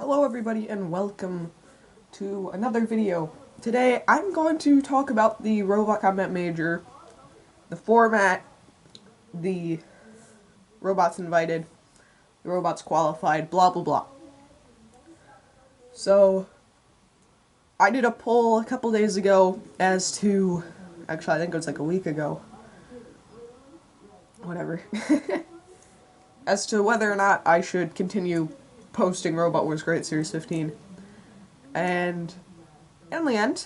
Hello everybody and welcome to another video. Today I'm going to talk about the Robot Combat Major, the format, the robots invited, the robots qualified, blah blah blah. So, I did a poll a couple days ago as to, actually I think it was like a week ago, whatever, as to whether or not I should continue posting Robot Wars Great Series 15. And in the end,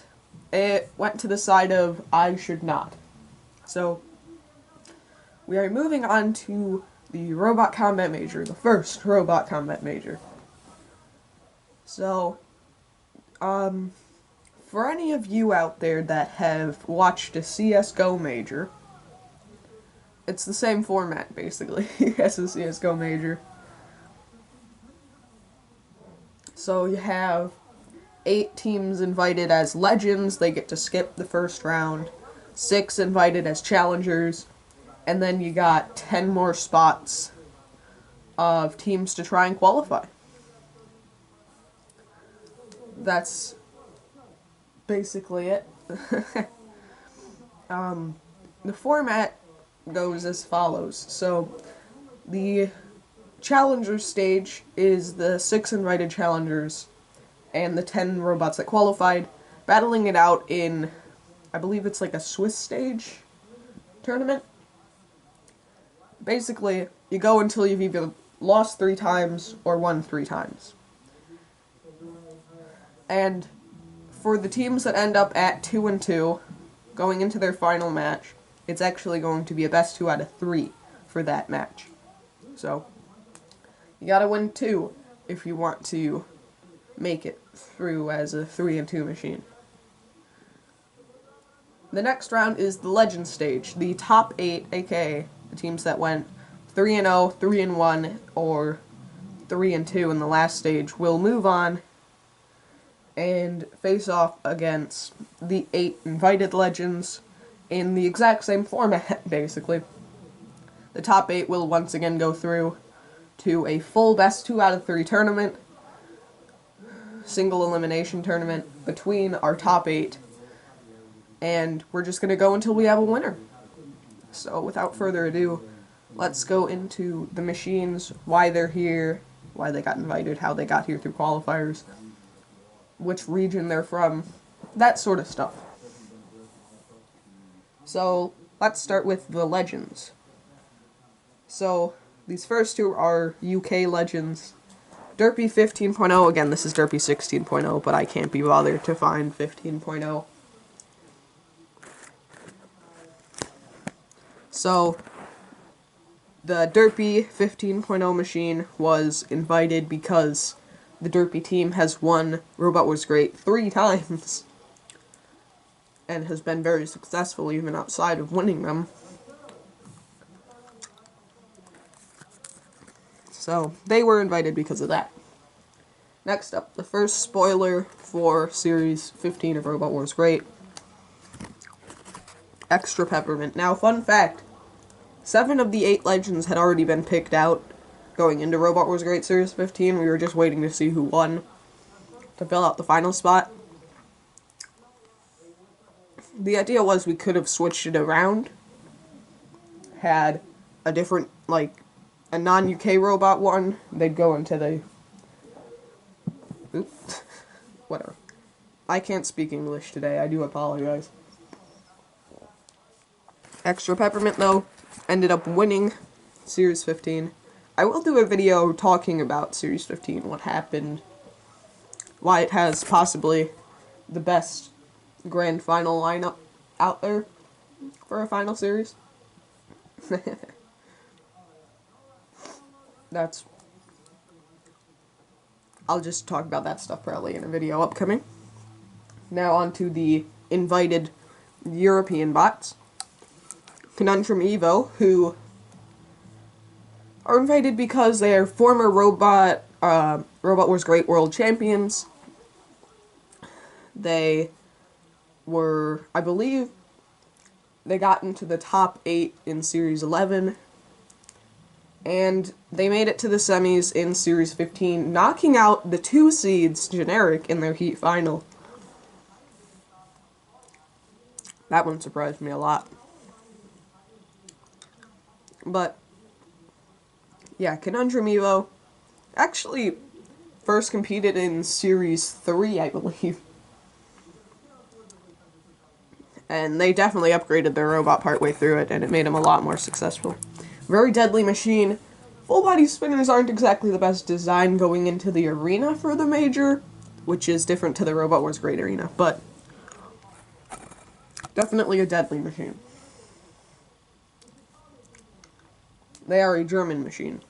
it went to the side of I should not. So, we are moving on to the Robot Combat Major, the first Robot Combat Major. So, for any of you out there that have watched a CSGO Major, it's the same format, basically, as a CSGO Major. So you have 8 teams invited as legends, they get to skip the first round, 6 invited as challengers, and then you got 10 more spots of teams to try and qualify. That's basically it. The format goes as follows. So, the challenger stage is the 6 invited challengers and the 10 robots that qualified, battling it out in, I believe it's like a Swiss stage tournament. Basically, you go until you've either lost 3 times or won 3 times. And for the teams that end up at 2-2, going into their final match, it's actually going to be a best 2 out of 3 for that match. So, you gotta win 2 if you want to make it through as a 3-2 machine. The next round is the Legend stage. The top 8, aka the teams that went 3-0, 3-1, or 3-2 in the last stage, will move on and face off against the 8 invited legends in the exact same format, basically. The top 8 will once again go through to a full best 2 out of 3 tournament, single elimination tournament between our top 8, and we're just going to go until we have a winner. So without further ado, let's go into the machines, why they're here, why they got invited, how they got here through qualifiers, which region they're from, that sort of stuff. So, let's start with the legends. So, these first 2 are UK legends. Derpy 15.0, again this is Derpy 16.0, but I can't be bothered to find 15.0. So, the Derpy 15.0 machine was invited because the Derpy team has won Robot Wars Great 3 times, and has been very successful even outside of winning them. So, they were invited because of that. Next up, the first spoiler for Series 15 of Robot Wars Great. Extra Peppermint. Now, fun fact, 7 of the 8 legends had already been picked out going into Robot Wars Great Series 15. We were just waiting to see who won to fill out the final spot. The idea was we could have switched it around, had a different, like, a non-UK robot one, they'd go into the... Oops. Whatever. I can't speak English today, I do apologize. Extra Peppermint, though, ended up winning Series 15. I will do a video talking about Series 15, what happened, why it has possibly the best grand final lineup out there for a final series. I'll just talk about that stuff probably in a video upcoming. Now on to the invited European bots. Conundrum Evo, who are invited because they are former Robot Wars Great World Champions. They were, I believe, they got into the top 8 in Series 11. And they made it to the semis in Series 15, knocking out the 2 seeds, Generic, in their Heat final. That one surprised me a lot. But, yeah, Conundrum Evo actually first competed in Series 3, I believe. And they definitely upgraded their robot partway through it, and it made them a lot more successful. Very deadly machine. Full body spinners aren't exactly the best design going into the arena for the major, which is different to the Robot Wars Great Arena, but definitely a deadly machine. They are a German machine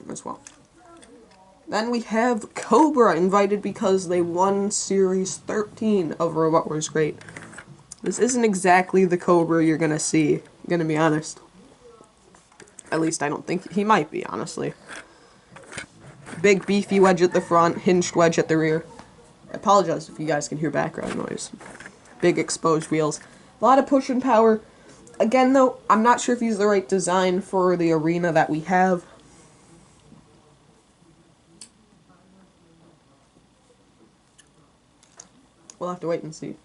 as well. Then we have Cobra invited because they won Series 13 of Robot Wars Great. This isn't exactly the Cobra you're gonna see, I'm gonna be honest. At least I don't think he might be, honestly. Big beefy wedge at the front, hinged wedge at the rear. I apologize if you guys can hear background noise. Big exposed wheels. A lot of push and power. Again though, I'm not sure if he's the right design for the arena that we have. We'll have to wait and see.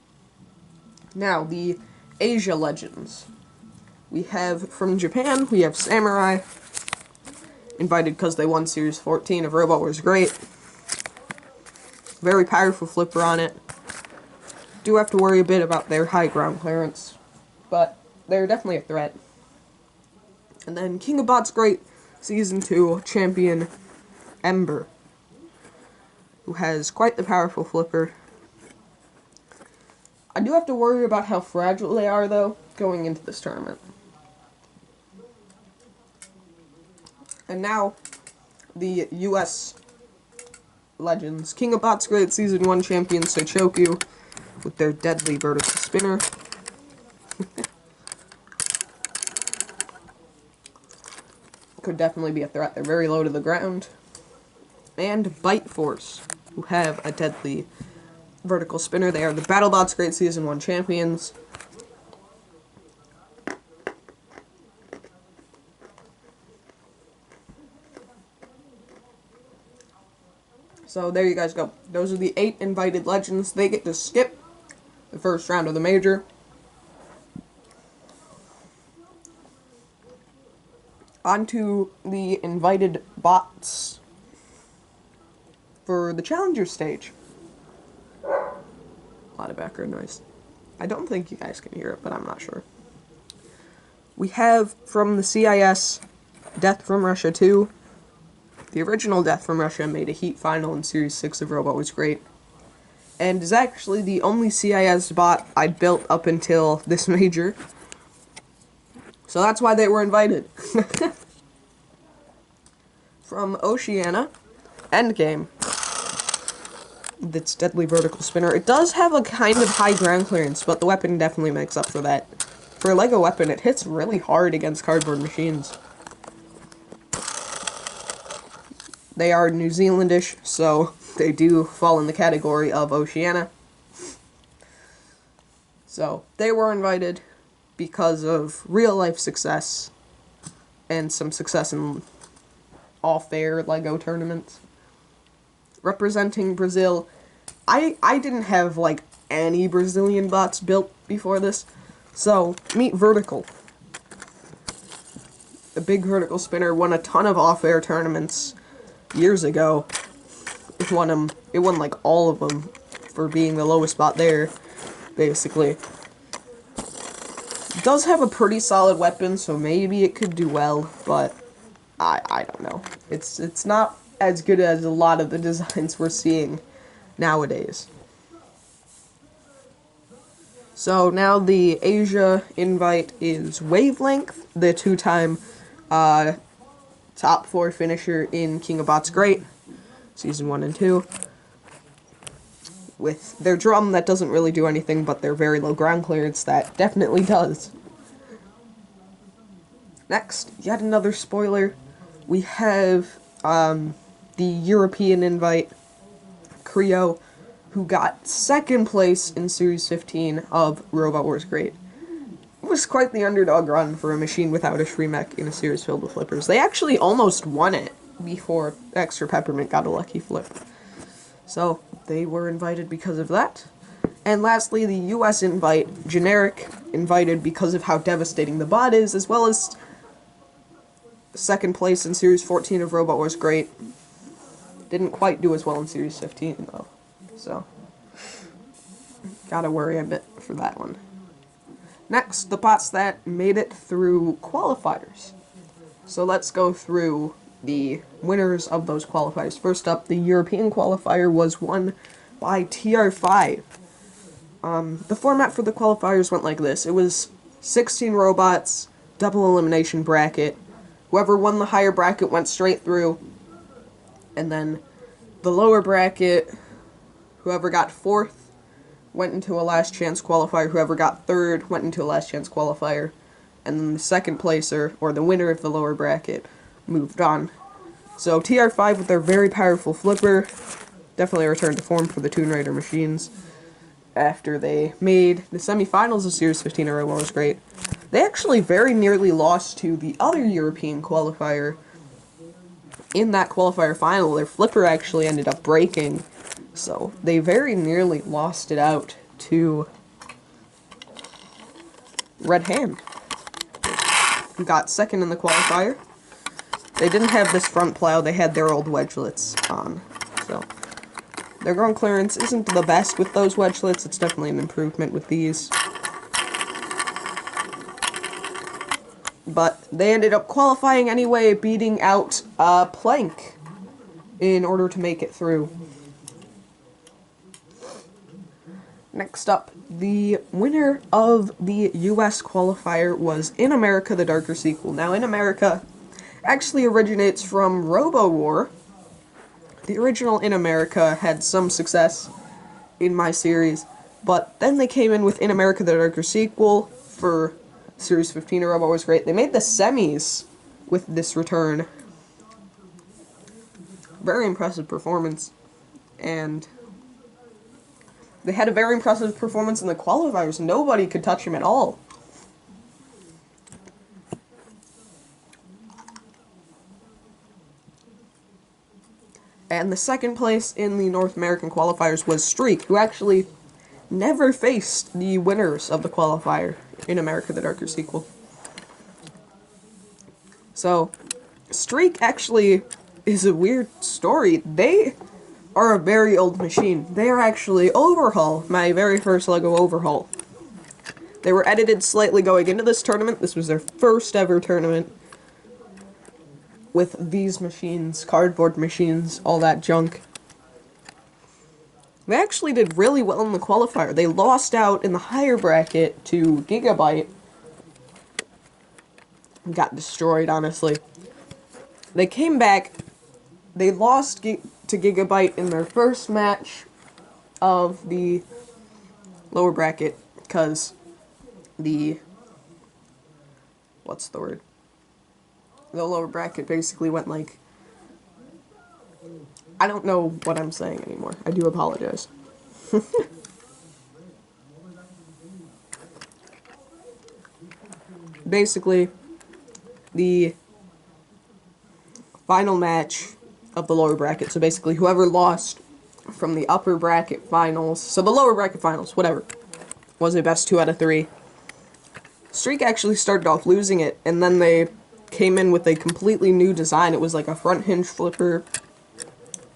Now, the Asia Legends. We have, from Japan, we have Samurai. Invited because they won Series 14 of Robot Wars Great. Very powerful flipper on it. Do have to worry a bit about their high ground clearance, but they're definitely a threat. And then King of Bots Great Season 2 champion Ember, who has quite the powerful flipper. I do have to worry about how fragile they are, though, going into this tournament. And now, the US Legends. King of Bots Great Season 1 champion Sochoku, with their deadly vertical spinner. Could definitely be a threat. They're very low to the ground. And Bite Force, who have a deadly vertical spinner. They are the BattleBots Great Season 1 champions. So there you guys go. Those are the 8 invited legends. They get to skip the first round of the major. On to the invited bots for the challenger stage. A lot of background noise. I don't think you guys can hear it, but I'm not sure. We have from the CIS Death from Russia 2. The original Death from Russia made a Heat final in Series 6 of Robot Wars Great, and is actually the only CIS bot I built up until this major. So that's why they were invited. From Oceania, Endgame. Its deadly vertical spinner. It does have a kind of high ground clearance, but the weapon definitely makes up for that. For a LEGO weapon, it hits really hard against cardboard machines. They are New Zealandish, so they do fall in the category of Oceania. So, they were invited because of real-life success and some success in all-fair LEGO tournaments. Representing Brazil, I didn't have, like, any Brazilian bots built before this, so meet Vertical. The big vertical spinner won a ton of off-air tournaments years ago. It won like all of them for being the lowest bot there, basically. It does have a pretty solid weapon, so maybe it could do well, but I don't know. It's not as good as a lot of the designs we're seeing nowadays. So now the Asia invite is Wavelength, the 2-time top 4 finisher in King of Bots Great, Season 1 and 2. With their drum that doesn't really do anything, but their very low ground clearance that definitely does. Next, yet another spoiler. We have the European invite, Creo, who got 2nd place in Series 15 of Robot Wars Great. was quite the underdog run for a machine without a Shremek in a series filled with flippers. They actually almost won it before Extra Peppermint got a lucky flip. So, they were invited because of that. And lastly, the US invite, generic, invited because of how devastating the bot is, as well as second place in Series 14 of Robot Wars Great. Didn't quite do as well in Series 15, though. So, gotta worry a bit for that one. Next, the bots that made it through qualifiers. So let's go through the winners of those qualifiers. First up, the European qualifier was won by TR5. The format for the qualifiers went like this. It was 16 robots, double elimination bracket. Whoever won the higher bracket went straight through. And then the lower bracket, whoever got fourth, went into a last chance qualifier. Whoever got third went into a last chance qualifier. And then the second placer, or the winner of the lower bracket, moved on. So TR5 with their very powerful flipper definitely returned to form for the Toon Raider machines after they made the semifinals of Series 15 of Robot Wars Great. They actually very nearly lost to the other European qualifier. In that qualifier final, their flipper actually ended up breaking, so they very nearly lost it out to Red Hand, who got second in the qualifier. They didn't have this front plow, they had their old wedgelets on, so their ground clearance isn't the best with those wedgelets. It's definitely an improvement with these. But they ended up qualifying anyway, beating out Plank in order to make it through. Next up, the winner of the US qualifier was In America, the Darker Sequel. Now, In America actually originates from RoboWar. The original In America had some success in my series, but then they came in with In America, the Darker Sequel for Series 15 of Robot Wars Great. They made the semis with this return. Very impressive performance, and they had a very impressive performance in the qualifiers. Nobody could touch him at all. And the second place in the North American qualifiers was Streak, who actually never faced the winners of the qualifier in America, the Darker Sequel. So, Streak actually is a weird story. They are a very old machine. They are actually Overhaul, my very first LEGO Overhaul. They were edited slightly going into this tournament. This was their first ever tournament with these machines, cardboard machines, all that junk. They actually did really well in the qualifier. They lost out in the higher bracket to Gigabyte. Got destroyed, honestly. They came back. They lost to Gigabyte in their first match of the lower bracket because the... what's the word? The lower bracket basically went like... I don't know what I'm saying anymore. I do apologize. Basically, the final match of the lower bracket, so basically whoever lost from the upper bracket finals, so the lower bracket finals, whatever, was a best 2 out of 3. Streak actually started off losing it, and then they came in with a completely new design. It was like a front hinge flipper,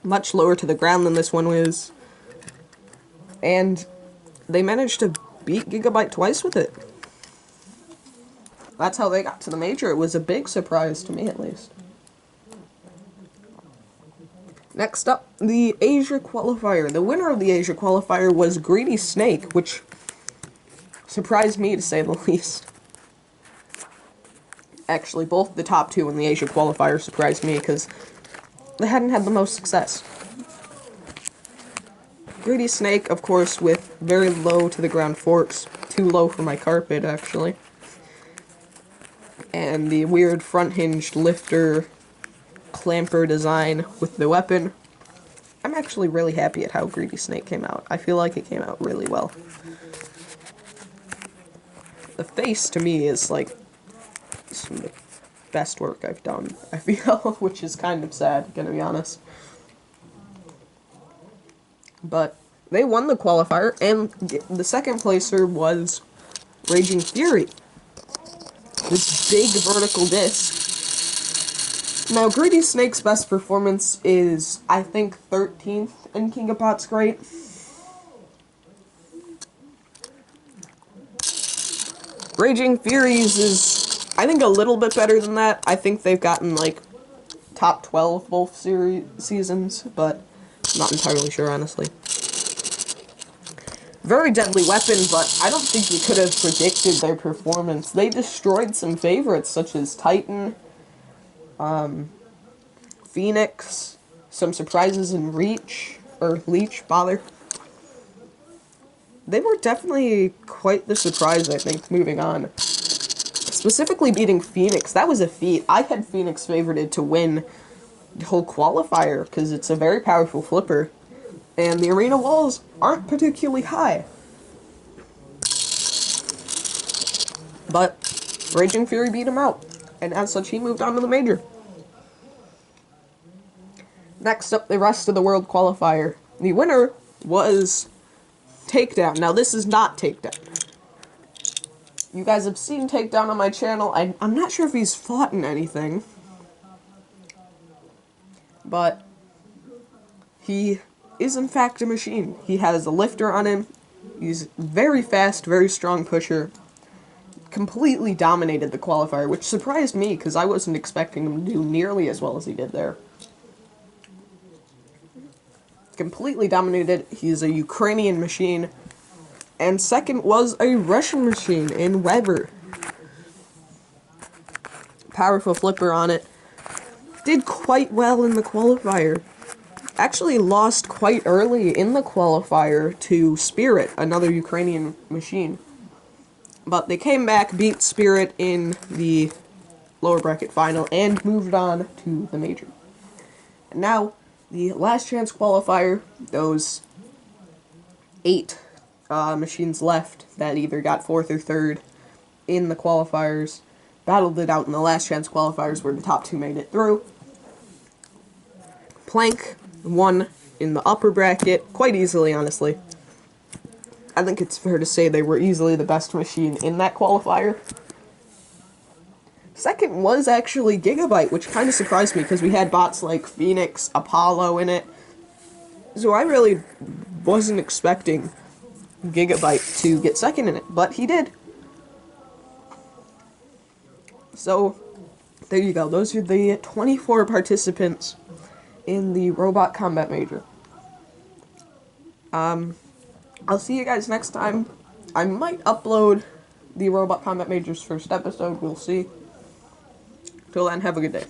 much lower to the ground than this one was, and they managed to beat Gigabyte twice with it. That's how they got to the major. It was a big surprise to me, at least. Next up, the Asia qualifier. The winner of the Asia qualifier was Greedy Snake, which surprised me, to say the least. Actually, both the top two in the Asia qualifier surprised me, because they hadn't had the most success. Greedy Snake, of course, with very low to the ground forks. Too low for my carpet, actually. And the weird front hinged lifter clamper design with the weapon. I'm actually really happy at how Greedy Snake came out. I feel like it came out really well. The face, to me, is, like, some of the best work I've done, I feel, which is kind of sad, gonna be honest. But they won the qualifier, and the second placer was Raging Fury. This big vertical disc. Now, Greedy Snake's best performance is, I think, 13th in King of Pots Great. Raging Furies is, I think, a little bit better than that. I think they've gotten, like, top 12 both seasons, but I'm not entirely sure, honestly. Very deadly weapon, but I don't think you could have predicted their performance. They destroyed some favorites, such as Titan, Phoenix, some surprises in Leech, bother. They were definitely quite the surprise, I think, moving on. Specifically beating Phoenix, that was a feat. I had Phoenix favorited to win the whole qualifier, because it's a very powerful flipper, and the arena walls aren't particularly high. But Raging Fury beat him out, and as such, he moved on to the major. Next up, the rest of the world qualifier. The winner was Takedown. Now, this is not Takedown. You guys have seen Takedown on my channel. I'm not sure if he's fought in anything, but he is in fact a machine. He has a lifter on him. He's very fast, very strong pusher. Completely dominated the qualifier, which surprised me because I wasn't expecting him to do nearly as well as he did there. Completely dominated. He's a Ukrainian machine. And second was a Russian machine in Weber. Powerful flipper on it. Did quite well in the qualifier. Actually lost quite early in the qualifier to Spirit, another Ukrainian machine. But they came back, beat Spirit in the lower bracket final, and moved on to the major. And now, the last chance qualifier, those 8 machines left that either got 4th or 3rd in the qualifiers, battled it out in the last chance qualifiers where the top 2 made it through. Plank won in the upper bracket quite easily, honestly. I think it's fair to say they were easily the best machine in that qualifier. Second was actually Gigabyte, which kind of surprised me because we had bots like Phoenix, Apollo in it. So I really wasn't expecting Gigabyte to get second in it, but he did. So, there you go. Those are the 24 participants in the Robot Combat Major. I'll see you guys next time. I might upload the Robot Combat Major's first episode. We'll see. Till then, have a good day.